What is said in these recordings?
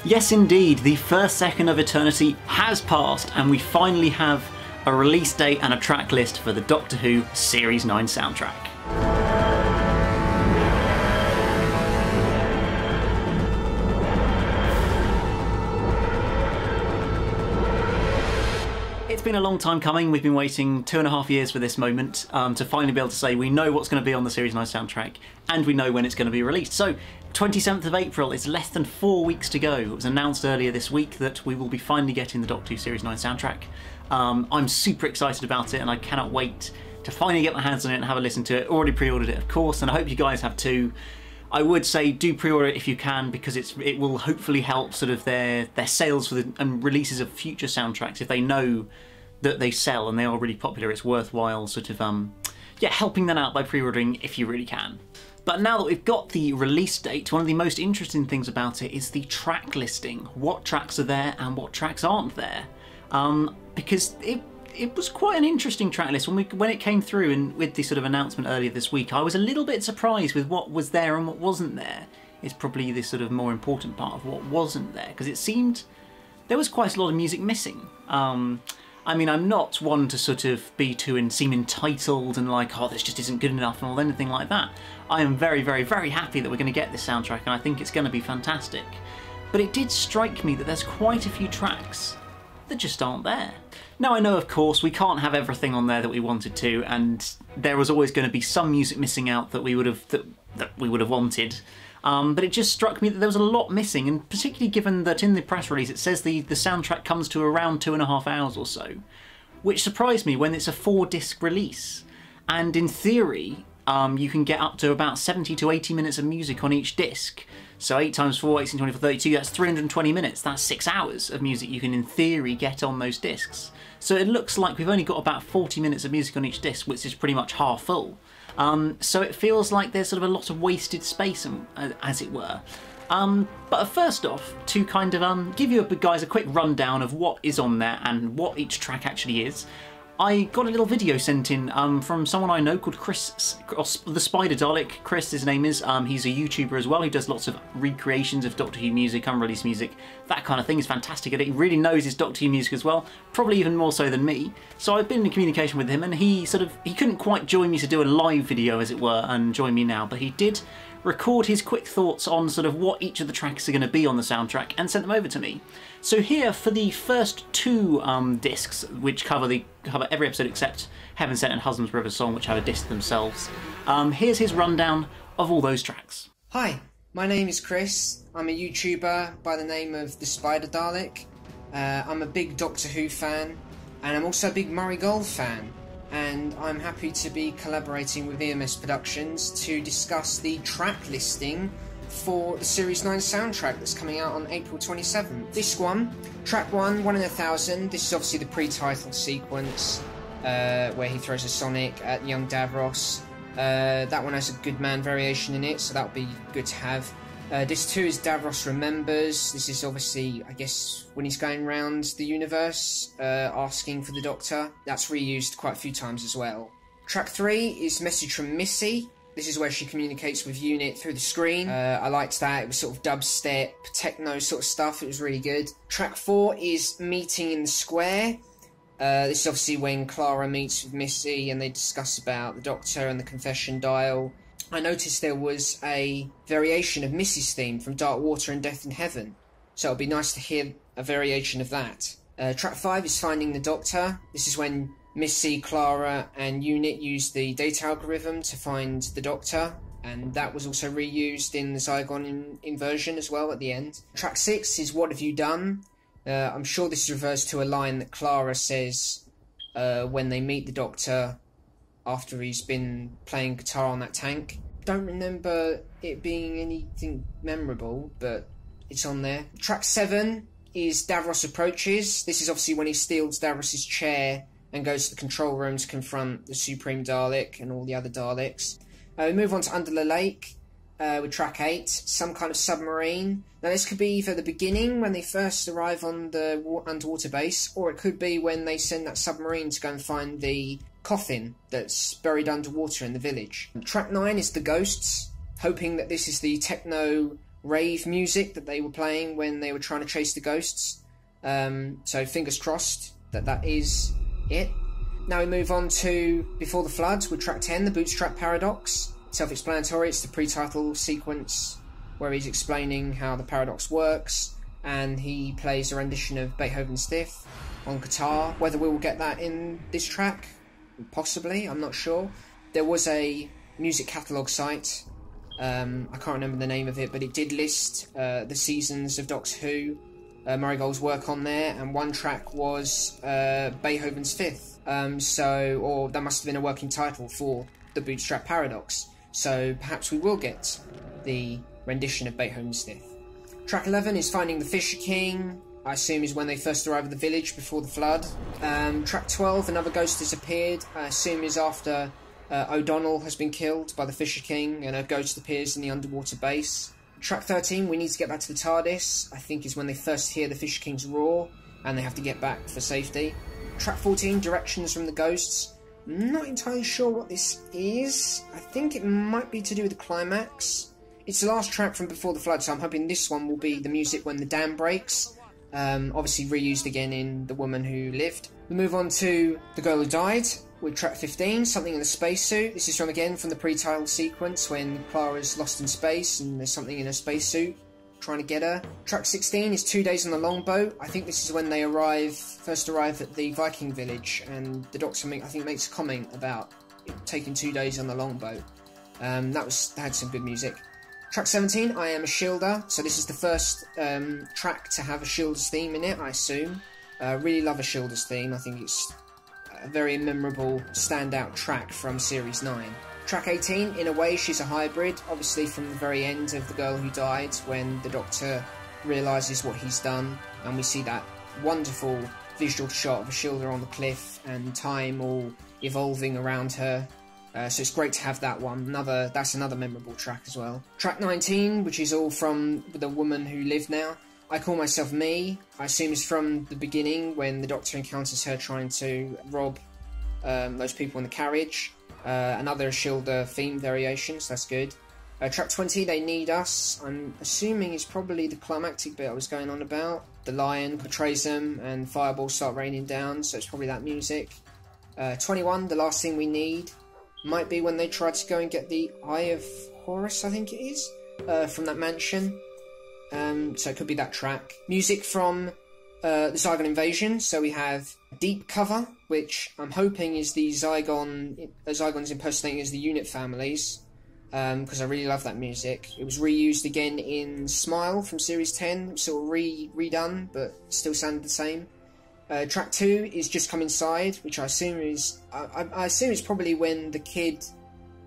Yes indeed, the first second of eternity has passed and we finally have a release date and a track list for the Doctor Who Series 9 soundtrack. It's been a long time coming. We've been waiting 2.5 years for this moment to finally be able to say we know what's going to be on the Series 9 soundtrack and we know when it's going to be released. So 27th of April is less than 4 weeks to go. It was announced earlier this week that we will be finally getting the Doctor Who Series 9 soundtrack. I'm super excited about it and I cannot wait to finally get my hands on it and have a listen to it. Already pre-ordered it of course, and I hope you guys have too. I would say do pre-order it if you can, because it will hopefully help sort of their sales for and releases of future soundtracks. If they know that they sell and they are really popular, it's worthwhile sort of helping them out by pre-ordering if you really can. But now that we've got the release date, one of the most interesting things about it is the track listing. What tracks are there and what tracks aren't there? Because it was quite an interesting track list when it came through, and with the sort of announcement earlier this week, I was a little bit surprised with what was there and what wasn't there. It's probably the sort of more important part of what wasn't there, because it seemed there was quite a lot of music missing. I mean, I'm not one to sort of seem entitled and like, oh, this just isn't good enough or anything like that. I am very, very, very happy that we're going to get this soundtrack and I think it's going to be fantastic. But it did strike me that there's quite a few tracks that just aren't there. Now I know, of course, we can't have everything on there that we wanted to, and there was always going to be some music missing out that we would have wanted. But it just struck me that there was a lot missing, and particularly given that in the press release it says the soundtrack comes to around 2.5 hours or so, which surprised me when it's a 4-disc release. And in theory, you can get up to about 70 to 80 minutes of music on each disc. So 8 times 4, 18, 24, 32, that's 320 minutes. That's 6 hours of music you can in theory get on those discs. So it looks like we've only got about 40 minutes of music on each disc, which is pretty much half full. So it feels like there's sort of a lot of wasted space, as it were. But first off, to kind of give you guys a quick rundown of what is on there and what each track actually is, I got a little video sent in from someone I know called Chris, or the Spider Dalek. Chris, his name is. He's a YouTuber as well. He does lots of recreations of Doctor Who music, unreleased music, that kind of thing. He's fantastic at it. He really knows his Doctor Who music as well, probably even more so than me. So I've been in communication with him, and he couldn't quite join me to do a live video, as it were, and join me now, but he did record his quick thoughts on sort of what each of the tracks are going to be on the soundtrack and sent them over to me. So here, for the first 2 discs, which cover every episode except Heaven Sent and Husband's River Song, which have a disc themselves, here's his rundown of all those tracks. Hi, my name is Chris. I'm a YouTuber by the name of the Spider Dalek. I'm a big Doctor Who fan, and I'm also a big Murray Gold fan. And I'm happy to be collaborating with EMS Productions to discuss the track listing for the Series 9 soundtrack that's coming out on April 27th. This one, track 1, 1 in 1,000, this is obviously the pre-title sequence where he throws a Sonic at young Davros. That one has a Good Man variation in it, so that would be good to have. Disc 2 is Davros Remembers. This is obviously, I guess, when he's going around the universe asking for the Doctor. That's reused quite a few times as well. Track 3 is Message from Missy. This is where she communicates with Unit through the screen. I liked that. It was sort of dubstep, techno sort of stuff. It was really good. Track 4 is Meeting in the Square. This is obviously when Clara meets with Missy and they discuss about the Doctor and the confession dial. I noticed there was a variation of Missy's theme from Dark Water and Death in Heaven, so it'll be nice to hear a variation of that. Track 5 is Finding the Doctor. This is when Missy, Clara and Unit use the data algorithm to find the Doctor, and that was also reused in the Zygon inversion as well at the end. Track 6 is What Have You Done? I'm sure this refers to a line that Clara says when they meet the Doctor after he's been playing guitar on that tank. Don't remember it being anything memorable, but it's on there. Track 7 is Davros Approaches. This is obviously when he steals Davros' chair and goes to the control room to confront the Supreme Dalek and all the other Daleks. We move on to Under the Lake with track 8, Some Kind of Submarine. Now this could be either the beginning when they first arrive on the underwater base, or it could be when they send that submarine to go and find the coffin that's buried underwater in the village. Track 9 is The Ghosts, hoping that this is the techno rave music that they were playing when they were trying to chase the ghosts. So fingers crossed that that is it. Now we move on to Before the Flood with track 10, The Bootstrap Paradox. Self-explanatory, it's the pre-title sequence where he's explaining how the paradox works, and he plays a rendition of Beethoven's Fifth on guitar. Whether we will get that in this track, possibly, I'm not sure. There was a music catalogue site, I can't remember the name of it, but it did list the seasons of Doctor Who, Murray Gold's work on there, and one track was Beethoven's Fifth. Or that must have been a working title for the Bootstrap Paradox. So perhaps we will get the rendition of Beethoven's Fifth. Track 11 is Finding the Fisher King. I assume is when they first arrive at the village before the flood. Track 12, Another Ghost Has Appeared. I assume is after O'Donnell has been killed by the Fisher King and a ghost appears in the underwater base. Track 13, We Need to Get Back to the TARDIS, I think is when they first hear the Fisher King's roar and they have to get back for safety. Track 14, Directions from the Ghosts. I'm not entirely sure what this is. I think it might be to do with the climax. It's the last track from Before the Flood, so I'm hoping this one will be the music when the dam breaks. Obviously reused again in The Woman Who Lived. We move on to The Girl Who Died with track 15, Something in a Spacesuit. This is from the pre-title sequence when Clara's lost in space and there's something in a spacesuit trying to get her. Track 16 is 2 Days on the Longboat. I think this is when they first arrive at the Viking village, and the Doctor, I think, makes a comment about it taking 2 days on the longboat. That had some good music. Track 17, I Am a Shielder. So this is the first track to have a Shielders theme in it, I assume. Really love a Shielders theme. I think it's a very memorable standout track from Series 9. Track 18, In a Way She's a Hybrid, obviously from the very end of The Girl Who Died, when the Doctor realises what he's done, and we see that wonderful visual shot of a Shielder on the cliff and time all evolving around her. So it's great to have that one. That's another memorable track as well. Track 19, which is all from The Woman Who Lived Now. I Call Myself Me. I assume it's from the beginning when the Doctor encounters her trying to rob those people in the carriage. Another Shielder theme variation, so that's good. Track 20, They Need Us. I'm assuming it's probably the climactic bit I was going on about. The lion portrays them and fireballs start raining down, so it's probably that music. 21, The Last Thing We Need. Might be when they try to go and get the Eye of Horus, I think it is, from that mansion. So it could be that track. Music from the Zygon Invasion. So we have Deep Cover, which I'm hoping is the Zygons impersonating as the unit families, because I really love that music. It was reused again in Smile from Series 10, sort of redone, but still sounded the same. Track 2 is Just Come Inside, which I assume is... I assume it's probably when the kid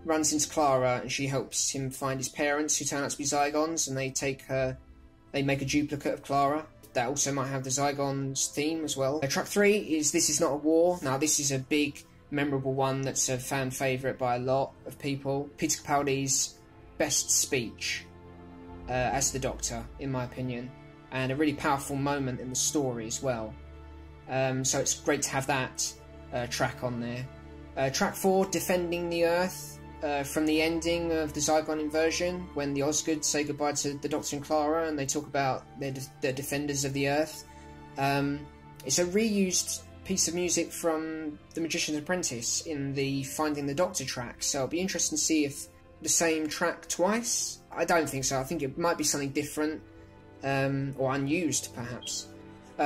runs into Clara and she helps him find his parents, who turn out to be Zygons, and they make a duplicate of Clara. That also might have the Zygons theme as well. Track 3 is This Is Not a War. Now this is a big, memorable one that's a fan favourite by a lot of people. Peter Capaldi's best speech as the Doctor, in my opinion, and a really powerful moment in the story as well. So it's great to have that track on there. Track 4, Defending the Earth, from the ending of the Zygon Inversion, when the Osgood say goodbye to the Doctor and Clara and they talk about their defenders of the Earth. It's a reused piece of music from The Magician's Apprentice in the Finding the Doctor track, so it'll be interesting to see if the same track twice. I don't think so. I think it might be something different, or unused perhaps.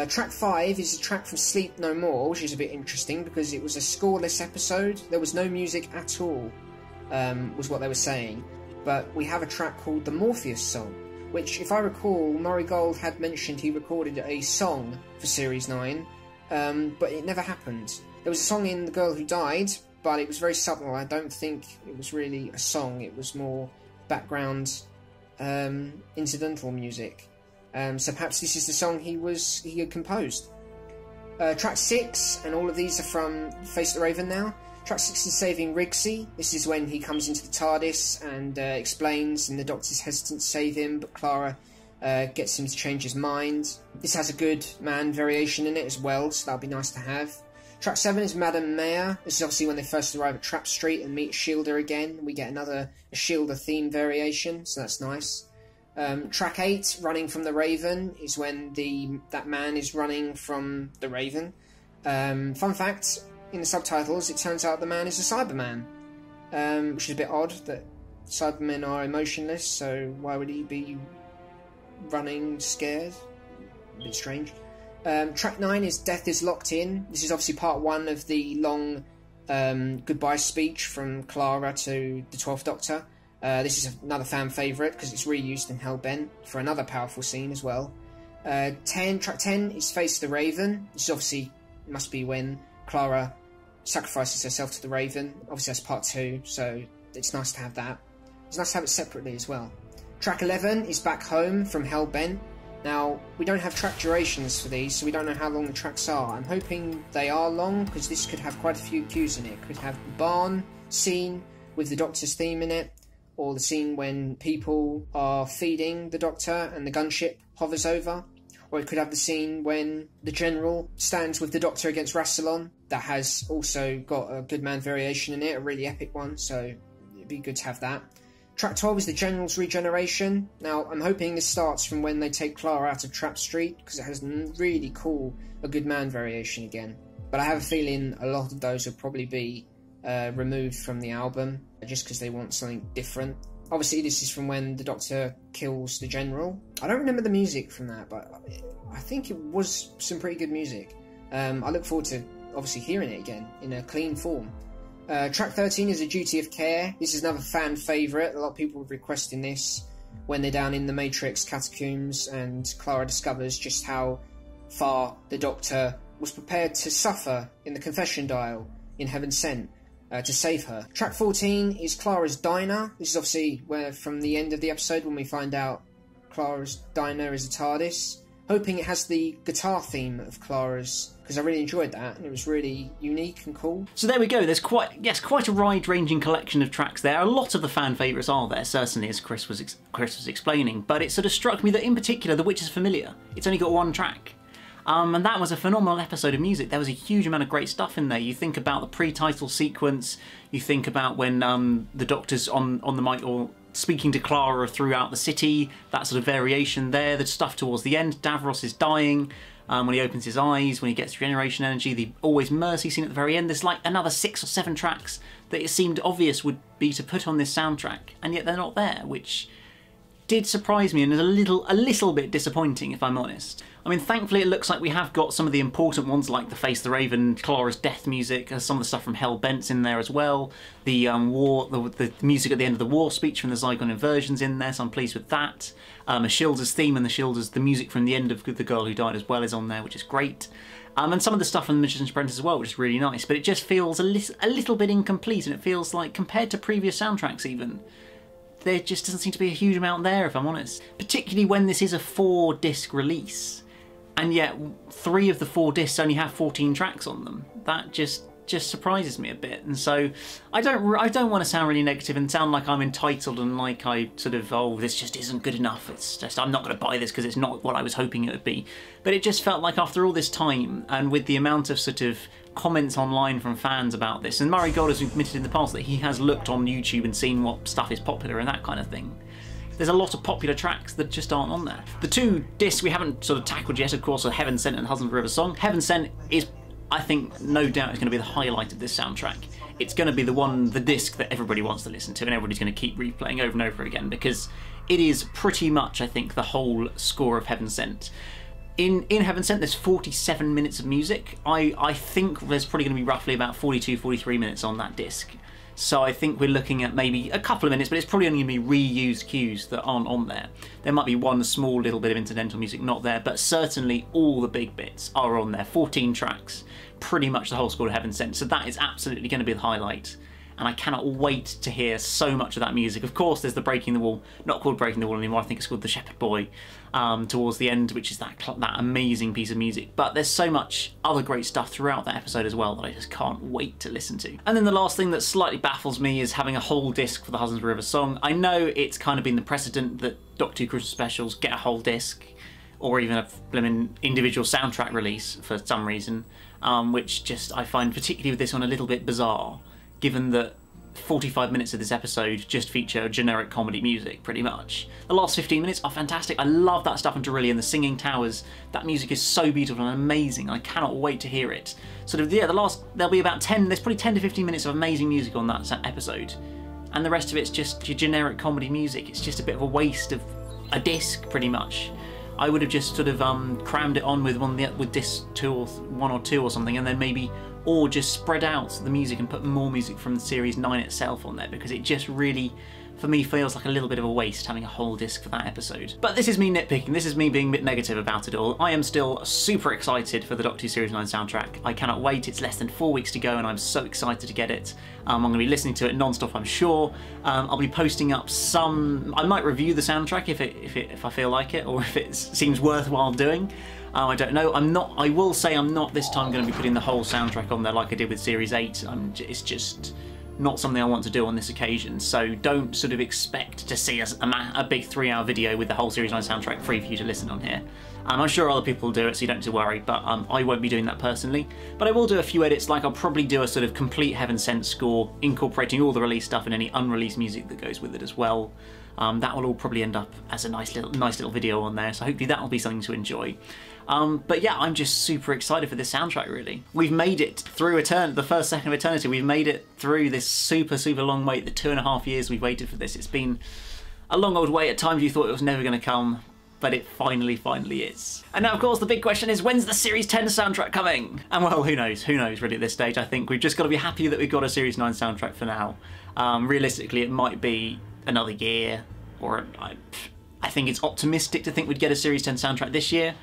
Track 5 is a track from Sleep No More, which is a bit interesting because it was a scoreless episode. There was no music at all, was what they were saying. But we have a track called the Morpheus Song, which, if I recall, Murray Gold had mentioned he recorded a song for Series 9, but it never happened. There was a song in The Girl Who Died, but it was very subtle. I don't think it was really a song. It was more background incidental music. So perhaps this is the song he had composed. Track 6, and all of these are from Face the Raven now. Track 6 is Saving Rigsy. This is when he comes into the TARDIS and explains, and the Doctor's hesitant to save him, but Clara gets him to change his mind. This has a good man variation in it as well, so that'll be nice to have. Track 7 is Madame Mayor. This is obviously when they first arrive at Trap Street and meet Shielder again. We get a Shielder theme variation, so that's nice. Track 8, Running from the Raven, is when that man is running from the Raven. Fun fact, in the subtitles, it turns out the man is a Cyberman, which is a bit odd that Cybermen are emotionless, so why would he be running scared? A bit strange. Track 9 is Death is Locked In. This is obviously part 1 of the long goodbye speech from Clara to the 12th Doctor. This is another fan favourite because it's reused in Hellbent for another powerful scene as well. Track 10 is Face the Raven. This is obviously must be when Clara sacrifices herself to the Raven. Obviously that's part 2, so it's nice to have that. It's nice to have it separately as well. Track 11 is Back Home from Hellbent. Now, we don't have track durations for these, so we don't know how long the tracks are. I'm hoping they are long, because this could have quite a few cues in it. It could have the barn scene with the Doctor's theme in it, or the scene when people are feeding the Doctor and the gunship hovers over. Or it could have the scene when the General stands with the Doctor against Rassilon. That has also got a Good Man variation in it, a really epic one, so it'd be good to have that. Track 12 is the General's regeneration. Now, I'm hoping this starts from when they take Clara out of Trap Street, because it has really cool A Good Man variation again. But I have a feeling a lot of those will probably be removed from the album, just because they want something different. Obviously, this is from when the Doctor kills the General. I don't remember the music from that, but I think it was some pretty good music. I look forward to, obviously, hearing it again in a clean form. Track 13 is A Duty of Care. This is another fan favourite. A lot of people are requesting this when they're down in the Matrix catacombs and Clara discovers just how far the Doctor was prepared to suffer in the confession dial in Heaven Sent to save her. Track 14 is Clara's Diner. This is obviously where from the end of the episode when we find out Clara's Diner is a TARDIS. Hoping it has the guitar theme of Clara's, because I really enjoyed that and it was really unique and cool. So there we go, there's quite a wide-ranging collection of tracks there. A lot of the fan favourites are there, certainly, as Chris was explaining, but it sort of struck me that in particular The Witch is Familiar. It's only got one track. And that was a phenomenal episode of music. There was a huge amount of great stuff in there. You think about the pre-title sequence, you think about when the Doctor's on the mic or speaking to Clara throughout the city, that sort of variation there, the stuff towards the end, Davros is dying, when he opens his eyes, when he gets regeneration energy, the Always Mercy scene at the very end. There's like another 6 or 7 tracks that it seemed obvious would be to put on this soundtrack, and yet they're not there, which did surprise me and is a little bit disappointing, if I'm honest. I mean, thankfully it looks like we have got some of the important ones like the Face the Raven, Clara's death music, some of the stuff from Hellbent's in there as well. The the music at the end of the war speech from the Zygon Inversion's in there, so I'm pleased with that. Ashild's theme and the music from the end of The Girl Who Died as well is on there, which is great. And some of the stuff from The Magician's Apprentice as well, which is really nice, but it just feels a little bit incomplete, and it feels like, compared to previous soundtracks even, there just doesn't seem to be a huge amount there, if I'm honest. Particularly when this is a 4-disc release, and yet 3 of the 4 discs only have 14 tracks on them. That just surprises me a bit, and so I don't want to sound really negative and sound like I'm entitled and like I sort of, oh, this just isn't good enough, it's just, I'm not going to buy this because it's not what I was hoping it would be. But it just felt like after all this time, and with the amount of sort of comments online from fans about this, and Murray Gold has admitted in the past that he has looked on YouTube and seen what stuff is popular and that kind of thing. There's a lot of popular tracks that just aren't on there. The 2 discs we haven't sort of tackled yet, of course, are Heaven Sent and Husband River Song. Heaven Sent is, I think, no doubt is going to be the highlight of this soundtrack. It's going to be the disc that everybody wants to listen to and everybody's going to keep replaying over and over again, because it is pretty much, I think, the whole score of Heaven Sent. In Heaven Sent there's 47 minutes of music. I think there's probably going to be roughly about 42, 43 minutes on that disc. So I think we're looking at maybe a couple of minutes, but it's probably only going to be reused cues that aren't on there. There might be one small little bit of incidental music not there, but certainly all the big bits are on there. 14 tracks, pretty much the whole score of Heaven Sent. So that is absolutely going to be the highlight. And I cannot wait to hear so much of that music. Of course, there's the Breaking the Wall, not called Breaking the Wall anymore, I think it's called The Shepherd Boy, towards the end, which is that amazing piece of music. But there's so much other great stuff throughout that episode as well that I just can't wait to listen to. And then the last thing that slightly baffles me is having a whole disc for the Husband's River Song. I know it's kind of been the precedent that Doctor Who Christmas specials get a whole disc, or even a blimmin' individual soundtrack release for some reason, which just I find, particularly with this one, a little bit bizarre, given that 45 minutes of this episode just feature generic comedy music, pretty much. The last 15 minutes are fantastic. I love that stuff in Darillion, the singing towers. That music is so beautiful and amazing. I cannot wait to hear it. Sort of, yeah, there'll be about 10, there's probably 10 to 15 minutes of amazing music on that episode. And the rest of it's just your generic comedy music. It's just a bit of a waste of a disc, pretty much. I would have just sort of crammed it on with disc 1 or 2 or something, and then maybe, or just spread out the music and put more music from Series 9 itself on there, because it just really, for me, feels like a little bit of a waste having a whole disc for that episode. But this is me nitpicking, this is me being a bit negative about it all. I am still super excited for the Doctor Who Series 9 soundtrack. I cannot wait, it's less than 4 weeks to go and I'm so excited to get it. I'm going to be listening to it non-stop, I'm sure. I'll be posting up some... I might review the soundtrack if I feel like it, or if it seems worthwhile doing. I don't know. I will say I'm not this time going to be putting the whole soundtrack on there like I did with Series 8. It's just not something I want to do on this occasion, so don't sort of expect to see a big 3-hour video with the whole Series 9 soundtrack free for you to listen on here. I'm sure other people will do it, so you don't have to worry, but I won't be doing that personally. But I will do a few edits, like I'll probably do a sort of complete Heaven Sent score, incorporating all the released stuff and any unreleased music that goes with it as well. That will all probably end up as a nice little video on there, so hopefully that will be something to enjoy. But yeah, I'm just super excited for this soundtrack, really. We've made it through the first second of eternity. We've made it through this super, super long wait, the 2.5 years we've waited for this. It's been a long old wait. At times you thought it was never going to come, but it finally is. And now, of course, the big question is, when's the Series 10 soundtrack coming? And well, who knows really at this stage. I think we've just got to be happy that we've got a Series 9 soundtrack for now. Realistically, it might be another year, or I think it's optimistic to think we'd get a Series 10 soundtrack this year,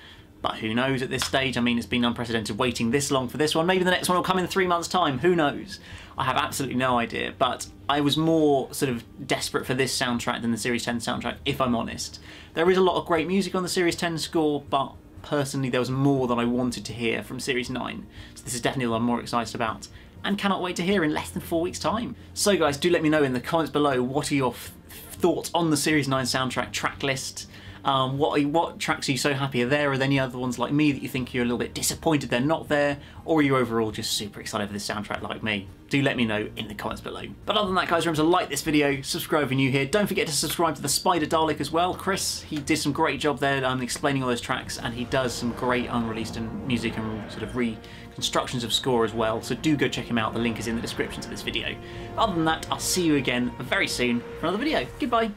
but who knows at this stage. I mean, it's been unprecedented waiting this long for this one. Maybe the next one will come in 3 months' time, who knows? I have absolutely no idea, but I was more sort of desperate for this soundtrack than the Series 10 soundtrack, if I'm honest. There is a lot of great music on the Series 10 score, but personally there was more than I wanted to hear from Series 9, so this is definitely what I'm more excited about, and cannot wait to hear in less than 4 weeks' time. So guys, do let me know in the comments below, what are your thoughts on the Series 9 soundtrack track list? What tracks are you so happy are there? Are there any other ones like me that you think you're a little bit disappointed they're not there? Or are you overall just super excited for this soundtrack like me? Do let me know in the comments below. But other than that, guys, remember to like this video, subscribe if you're new here. Don't forget to subscribe to the Spider Dalek as well. Chris, he did some great job there explaining all those tracks, and he does some great unreleased music and sort of reconstructions of score as well. So do go check him out. The link is in the description to this video. Other than that, I'll see you again very soon for another video. Goodbye.